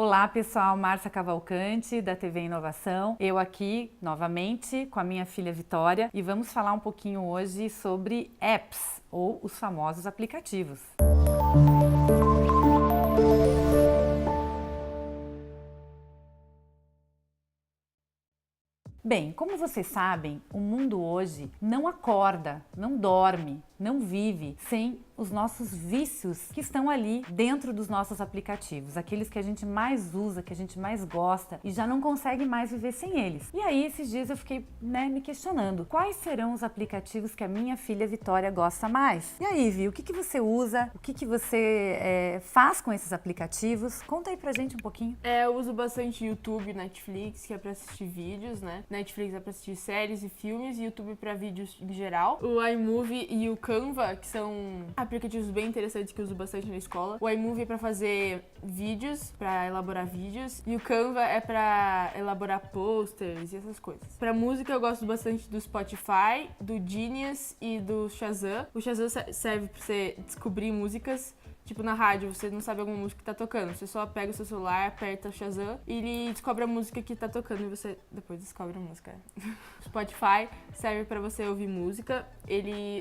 Olá pessoal, Márcia Cavalcante da TV Inovação, eu aqui novamente com a minha filha Vitória e vamos falar um pouquinho hoje sobre apps ou os famosos aplicativos. Bem, como vocês sabem, o mundo hoje não acorda, não dorme, não vive sem os nossos vícios que estão ali dentro dos nossos aplicativos, aqueles que a gente mais usa, que a gente mais gosta e já não consegue mais viver sem eles. E aí, esses dias eu fiquei me questionando, quais serão os aplicativos que a minha filha Vitória gosta mais? E aí, Vi, o que você usa? O que você faz com esses aplicativos? Conta aí pra gente um pouquinho. Eu uso bastante YouTube, Netflix, que é pra assistir vídeos, né? Netflix é pra assistir séries e filmes, e YouTube pra vídeos em geral. O iMovie e o Canva, que são aplicativos bem interessantes que eu uso bastante na escola. O iMovie é pra fazer vídeos, pra elaborar vídeos, e o Canva é pra elaborar posters e essas coisas. Pra música eu gosto bastante do Spotify, do Genius e do Shazam. O Shazam serve pra você descobrir músicas. Tipo, na rádio, você não sabe alguma música que tá tocando. Você só pega o seu celular, aperta o Shazam e ele descobre a música que tá tocando e você depois descobre a música. Spotify serve pra você ouvir música.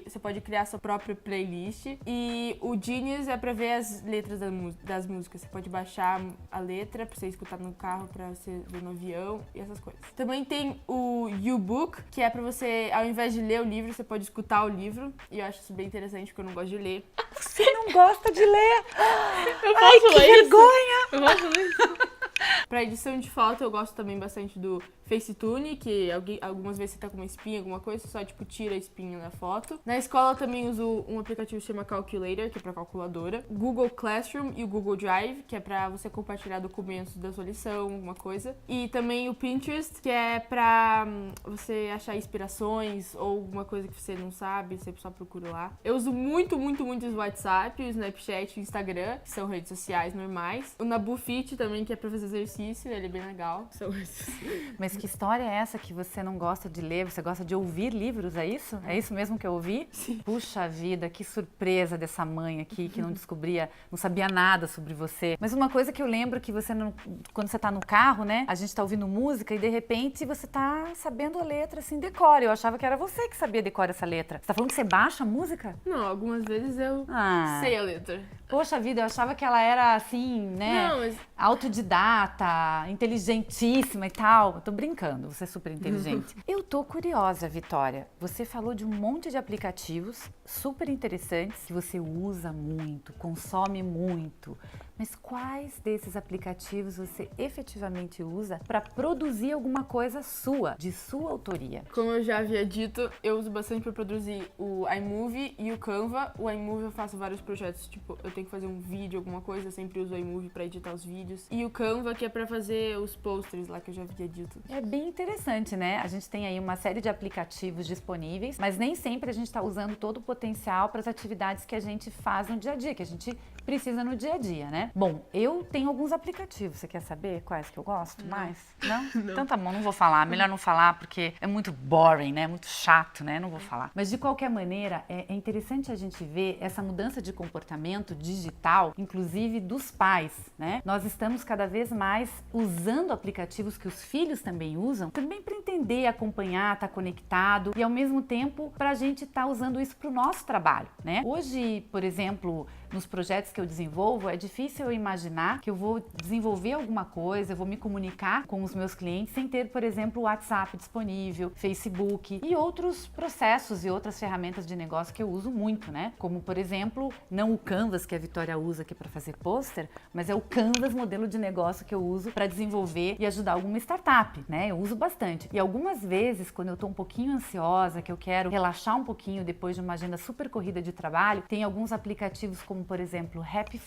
Você pode criar sua própria playlist. E o Genius é pra ver as letras das músicas. Você pode baixar a letra pra você escutar no carro, pra você ver no avião e essas coisas. Também tem o YouBook, que é pra você, ao invés de ler o livro, você pode escutar o livro. E eu acho isso bem interessante, porque eu não gosto de ler. Você não gosta de ler? Ai, que vergonha! Eu posso ler isso? Pra edição de foto, eu gosto também bastante do Facetune, que algumas vezes você tá com uma espinha, alguma coisa, você só tipo tira a espinha na foto. Na escola eu também uso um aplicativo que chama Calculator, que é pra calculadora. Google Classroom e o Google Drive, que é pra você compartilhar documentos da sua lição, alguma coisa. E também o Pinterest, que é pra você achar inspirações ou alguma coisa que você não sabe, você só procura lá. Eu uso muito o WhatsApp, o Snapchat e o Instagram, que são redes sociais normais. O Nabu Fit também, que é pra fazer exercício, ele é bem legal. Mas que história é essa que você não gosta de ler? Você gosta de ouvir livros, é isso? É isso mesmo que eu ouvi? Sim. Puxa vida, que surpresa dessa mãe aqui que não sabia nada sobre você. Mas uma coisa que eu lembro que você não, quando você tá no carro, né? A gente tá ouvindo música e de repente você tá sabendo a letra assim, decora. Eu achava que era você que sabia decorar essa letra. Você tá falando que você baixa a música? Não, algumas vezes eu sei a letra. Poxa vida, eu achava que ela era assim, né? Não, mas... autodidata, inteligentíssima e tal. Eu tô brincando, você é super inteligente. Eu tô curiosa, Vitória. Você falou de um monte de aplicativos super interessantes que você usa muito, consome muito. Mas quais desses aplicativos você efetivamente usa para produzir alguma coisa sua, de sua autoria? Como eu já havia dito, eu uso bastante para produzir o iMovie e o Canva. O iMovie eu faço vários projetos, tipo, eu tenho que fazer um vídeo, alguma coisa, eu sempre uso o iMovie para editar os vídeos. E o Canva, que é para fazer os posters lá que eu já havia dito. É bem interessante, né? A gente tem aí uma série de aplicativos disponíveis, mas nem sempre a gente está usando todo o potencial para as atividades que a gente faz no dia a dia, que a gente precisa no dia a dia, né? Bom, eu tenho alguns aplicativos. Você quer saber quais que eu gosto mais? Não? Não. Então tá bom, não vou falar. Melhor não falar porque é muito boring, né? Muito chato, né? Não vou falar. Mas de qualquer maneira, é interessante a gente ver essa mudança de comportamento digital, inclusive dos pais, né? Nós estamos cada vez mais usando aplicativos que os filhos também usam, também para entender, acompanhar, estar conectado e ao mesmo tempo para a gente estar usando isso para o nosso trabalho, né? Hoje, por exemplo, nos projetos que eu desenvolvo, é difícil eu imaginar que eu vou desenvolver alguma coisa, eu vou me comunicar com os meus clientes sem ter, por exemplo, o WhatsApp disponível, Facebook e outros processos e outras ferramentas de negócio que eu uso muito, né? Como, por exemplo, não o Canvas que a Vitória usa aqui para fazer pôster, mas é o Canvas modelo de negócio que eu uso para desenvolver e ajudar alguma startup, né? Eu uso bastante. E algumas vezes, quando eu tô um pouquinho ansiosa, que eu quero relaxar um pouquinho depois de uma agenda super corrida de trabalho, tem alguns aplicativos como, por exemplo, Happify,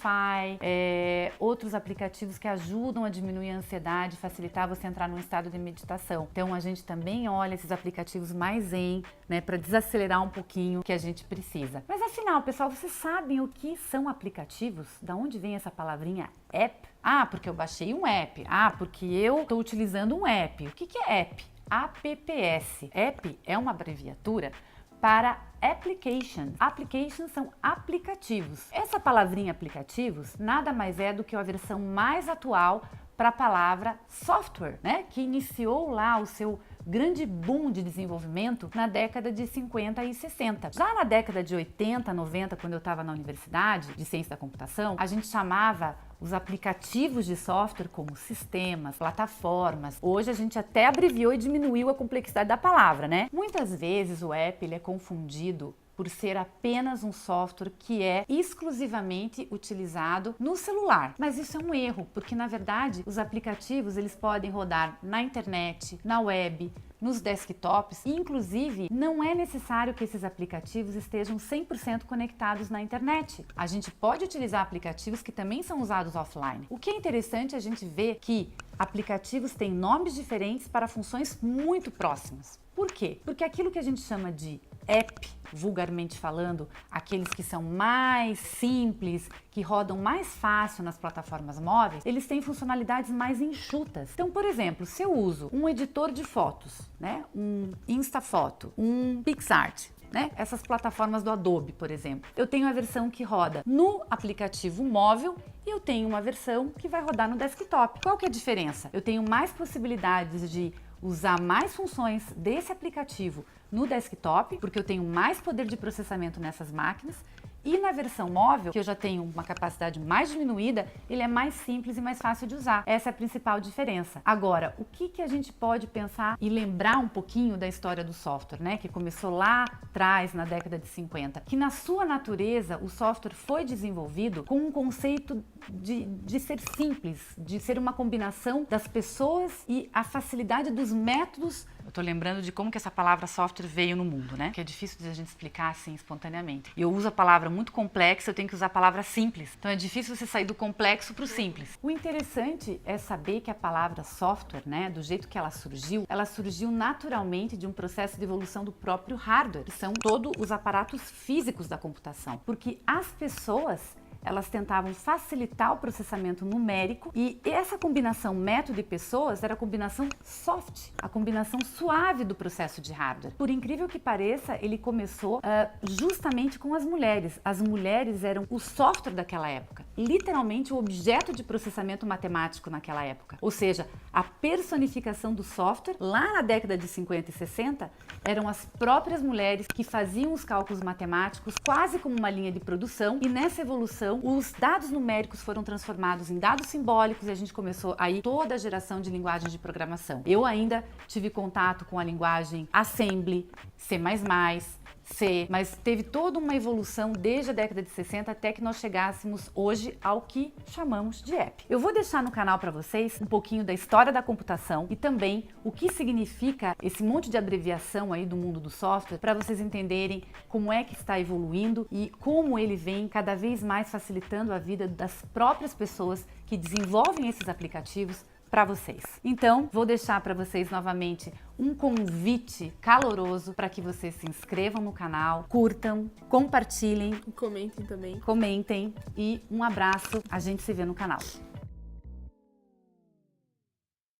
outros aplicativos que ajudam a diminuir a ansiedade, facilitar você entrar num estado de meditação. Então a gente também olha esses aplicativos mais zen, né, para desacelerar um pouquinho o que a gente precisa. Mas afinal, pessoal, vocês sabem o que são aplicativos? Da onde vem essa palavrinha app? Ah, porque eu baixei um app. Ah, porque eu estou utilizando um app. O que é app? APPS. App é uma abreviatura para applications. Applications são aplicativos. Essa palavrinha aplicativos nada mais é do que a versão mais atual para a palavra software, né? Que iniciou lá o seu grande boom de desenvolvimento na década de 50 e 60. Já na década de 80, 90, quando eu estava na universidade de ciência da computação, a gente chamava os aplicativos de software como sistemas, plataformas. Hoje a gente até abreviou e diminuiu a complexidade da palavra, né? Muitas vezes o app ele é confundido por ser apenas um software que é exclusivamente utilizado no celular. Mas isso é um erro, porque na verdade os aplicativos eles podem rodar na internet, na web, nos desktops e inclusive não é necessário que esses aplicativos estejam 100% conectados na internet. A gente pode utilizar aplicativos que também são usados offline. O que é interessante é a gente ver que aplicativos têm nomes diferentes para funções muito próximas. Por quê? Porque aquilo que a gente chama de app, vulgarmente falando, aqueles que são mais simples, que rodam mais fácil nas plataformas móveis, eles têm funcionalidades mais enxutas. Então, por exemplo, se eu uso um editor de fotos, né, um Instafoto, um PixArt, né, essas plataformas do Adobe, por exemplo, eu tenho a versão que roda no aplicativo móvel e eu tenho uma versão que vai rodar no desktop. Qual que é a diferença? Eu tenho mais possibilidades de usar mais funções desse aplicativo no desktop, porque eu tenho mais poder de processamento nessas máquinas, e na versão móvel, que eu já tenho uma capacidade mais diminuída, ele é mais simples e mais fácil de usar. Essa é a principal diferença. Agora, o que a gente pode pensar e lembrar um pouquinho da história do software, né? Que começou lá atrás, na década de 50, que na sua natureza o software foi desenvolvido com um conceito de ser simples, de ser uma combinação das pessoas e a facilidade dos métodos. Eu tô lembrando de como que essa palavra software veio no mundo, né? Que é difícil de a gente explicar assim espontaneamente. E eu uso a palavra muito complexa, eu tenho que usar a palavra simples. Então é difícil você sair do complexo para o simples. O interessante é saber que a palavra software, né, do jeito que ela surgiu naturalmente de um processo de evolução do próprio hardware, que são todos os aparatos físicos da computação. Porque as pessoas elas tentavam facilitar o processamento numérico e essa combinação método e pessoas era a combinação soft, a combinação suave do processo de hardware. Por incrível que pareça, ele começou justamente com as mulheres. As mulheres eram o software daquela época, literalmente o objeto de processamento matemático naquela época. Ou seja, a personificação do software, lá na década de 50 e 60, eram as próprias mulheres que faziam os cálculos matemáticos quase como uma linha de produção e nessa evolução os dados numéricos foram transformados em dados simbólicos e a gente começou aí toda a geração de linguagens de programação. Eu ainda tive contato com a linguagem Assembly, C++, C, mas teve toda uma evolução desde a década de 60 até que nós chegássemos hoje ao que chamamos de app. Eu vou deixar no canal para vocês um pouquinho da história da computação e também o que significa esse monte de abreviação aí do mundo do software para vocês entenderem como é que está evoluindo e como ele vem cada vez mais facilitando a vida das próprias pessoas que desenvolvem esses aplicativos para vocês. Então, vou deixar para vocês novamente um convite caloroso para que vocês se inscrevam no canal, curtam, compartilhem, Comentem também. comentem e um abraço. A gente se vê no canal.